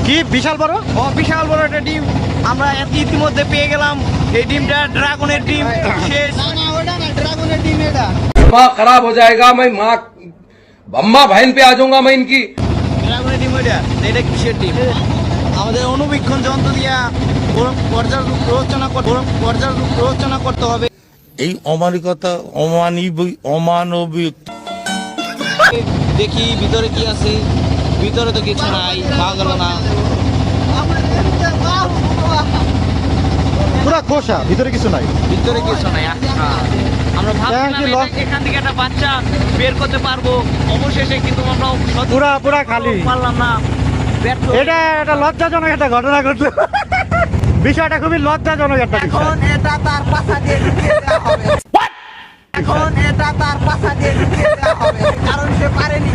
কি বিশাল বড়? ও বিশাল বড় একটা ডিম আমরা ইতিমধ্যে পেয়ে গেলাম। এই ডিমটা ড্রাগনের ডিম। শেষ না ওটা না, ড্রাগনের ডিম এটা। दिमाग खराब हो जाएगा। मैं माँ अम्मा बहन पे आ जाऊंगा मैं इनकी। ড্রাগনের ডিম ওইটা। এটা কিসের ডিম? আমাদের অনুবীক্ষণ যন্ত্র দিয়া পর্যালোচনা করতে হবে। এই অমানবিকতা অমানবিক দেখি ভিতরে কি আছে। ভিতরে তো কিছু নাই, পাওয়া গেল না। পুরা খোসা, ভিতরে কিছু নাই। ভিতরে কিছু নাই। আচ্ছা, আমরা ভাবছিলাম এখান থেকে একটা বাচ্চা বের করতে পারবো, অবশেষে কিন্তু আমরা পুরা খালি পারলাম না। ব্যর্থ। এটা একটা লজ্জাজনক একটা ঘটনা ঘটলো। বিষয়টা খুবই লজ্জাজনক একটা বিষয়। এখন এটা তার পাশা দিয়ে ঢুকিয়ে দেওয়া হবে। এখন এটা তার পাশা দিয়ে ঢুকিয়ে দেওয়া হবে, কারণ সে পারেনি।